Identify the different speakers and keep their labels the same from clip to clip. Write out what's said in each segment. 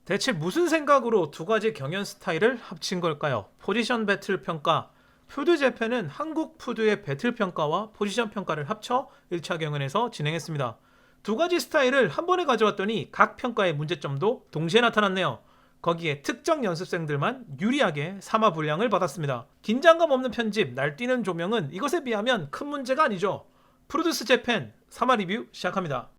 Speaker 1: 대체 무슨 생각으로 두 가지 경연 스타일을 합친 걸까요? 포지션 배틀 평가. 푸드재팬은 한국 푸드의 배틀 평가와 포지션 평가를 합쳐 1차 경연에서 진행했습니다. 두 가지 스타일을 한 번에 가져왔더니 각 평가의 문제점도 동시에 나타났네요. 거기에 특정 연습생들만 유리하게 3화 분량을 받았습니다. 긴장감 없는 편집, 날뛰는 조명은 이것에 비하면 큰 문제가 아니죠. 프로듀스 재팬 3화 리뷰 시작합니다.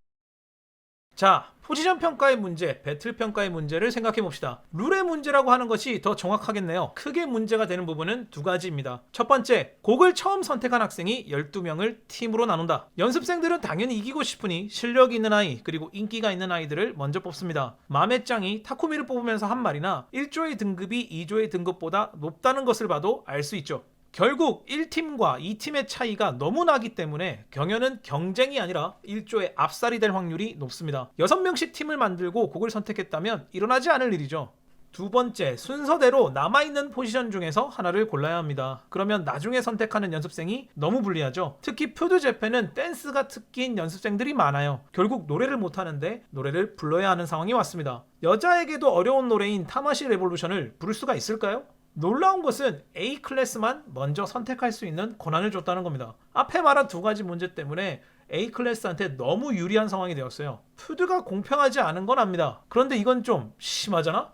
Speaker 1: 자, 포지션 평가의 문제, 배틀 평가의 문제를 생각해 봅시다. 룰의 문제라고 하는 것이 더 정확하겠네요. 크게 문제가 되는 부분은 두 가지입니다. 첫 번째, 곡을 처음 선택한 학생이 12명을 팀으로 나눈다. 연습생들은 당연히 이기고 싶으니 실력 있는 아이, 그리고 인기가 있는 아이들을 먼저 뽑습니다. 마메짱이 타쿠미를 뽑으면서 한 말이나 1조의 등급이 2조의 등급보다 높다는 것을 봐도 알 수 있죠. 결국 1팀과 2팀의 차이가 너무 나기 때문에 경연은 경쟁이 아니라 1조의 압살이 될 확률이 높습니다. 6명씩 팀을 만들고 곡을 선택했다면 일어나지 않을 일이죠. 두 번째, 순서대로 남아있는 포지션 중에서 하나를 골라야 합니다. 그러면 나중에 선택하는 연습생이 너무 불리하죠. 특히 푸드재팬은 댄스가 특기인 연습생들이 많아요. 결국 노래를 못하는데 노래를 불러야 하는 상황이 왔습니다. 여자에게도 어려운 노래인 타마시 레볼루션을 부를 수가 있을까요? 놀라운 것은 A 클래스만 먼저 선택할 수 있는 권한을 줬다는 겁니다. 앞에 말한 두 가지 문제 때문에 A 클래스한테 너무 유리한 상황이 되었어요. 푸드가 공평하지 않은 건 압니다. 그런데 이건 좀 심하잖아?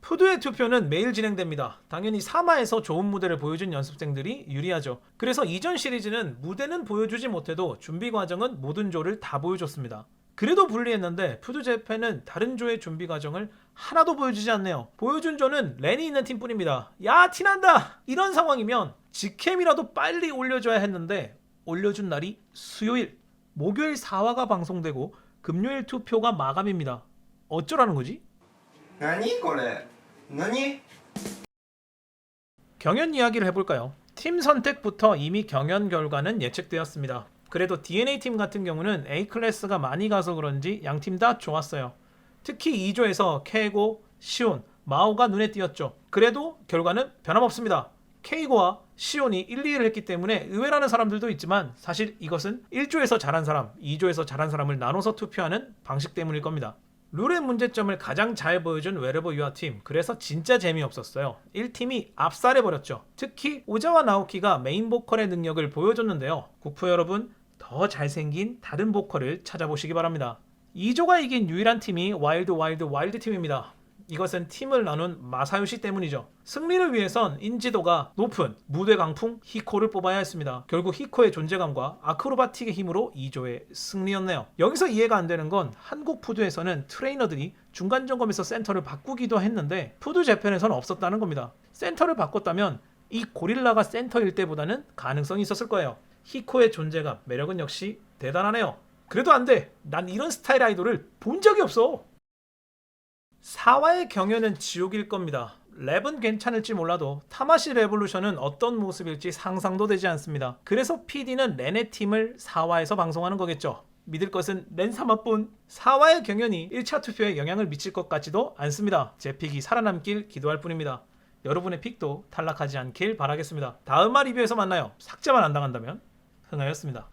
Speaker 1: 푸드의 투표는 매일 진행됩니다. 당연히 3화에서 좋은 무대를 보여준 연습생들이 유리하죠. 그래서 이전 시리즈는 무대는 보여주지 못해도 준비 과정은 모든 조를 다 보여줬습니다. 그래도 불리했는데 푸드재팬은 다른 조의 준비 과정을 하나도 보여주지 않네요. 보여준 조는 렌이 있는 팀뿐입니다. 야, 티난다! 이런 상황이면 직캠이라도 빨리 올려줘야 했는데 올려준 날이 수요일, 목요일 4화가 방송되고 금요일 투표가 마감입니다. 어쩌라는 거지?
Speaker 2: 나니これ? 나니?
Speaker 1: 경연 이야기를 해볼까요? 팀 선택부터 이미 경연 결과는 예측되었습니다. 그래도 DNA 팀 같은 경우는 A 클래스가 많이 가서 그런지 양팀 다 좋았어요. 특히 2조에서 케이고, 시온, 마오가 눈에 띄었죠. 그래도 결과는 변함없습니다. 케이고와 시온이 1, 2위를 했기 때문에 의외라는 사람들도 있지만 사실 이것은 1조에서 잘한 사람, 2조에서 잘한 사람을 나눠서 투표하는 방식 때문일 겁니다. 룰의 문제점을 가장 잘 보여준 웨레버 유아 팀, 그래서 진짜 재미없었어요. 1팀이 압살해버렸죠. 특히 오자와 나오키가 메인 보컬의 능력을 보여줬는데요. 국프 여러분, 더 잘생긴 다른 보컬을 찾아보시기 바랍니다. 2조가 이긴 유일한 팀이 와일드 팀입니다. 이것은 팀을 나눈 마사요시 때문이죠. 승리를 위해선 인지도가 높은 무대 강풍 히코를 뽑아야 했습니다. 결국 히코의 존재감과 아크로바틱의 힘으로 2조의 승리였네요. 여기서 이해가 안 되는 건 한국 푸드에서는 트레이너들이 중간 점검에서 센터를 바꾸기도 했는데 푸드 재팬에서는 없었다는 겁니다. 센터를 바꿨다면 이 고릴라가 센터일 때보다는 가능성이 있었을 거예요. 히코의 존재감, 매력은 역시 대단하네요. 그래도 안 돼. 난 이런 스타일 아이돌을 본 적이 없어. 4화의 경연은 지옥일 겁니다. 랩은 괜찮을지 몰라도 타마시 레볼루션은 어떤 모습일지 상상도 되지 않습니다. 그래서 PD는 렌의 팀을 4화에서 방송하는 거겠죠. 믿을 것은 렌 3화뿐. 4화의 경연이 1차 투표에 영향을 미칠 것 같지도 않습니다. 제 픽이 살아남길 기도할 뿐입니다. 여러분의 픽도 탈락하지 않길 바라겠습니다. 다음 화 리뷰에서 만나요. 삭제만 안 당한다면. 흥하였습니다.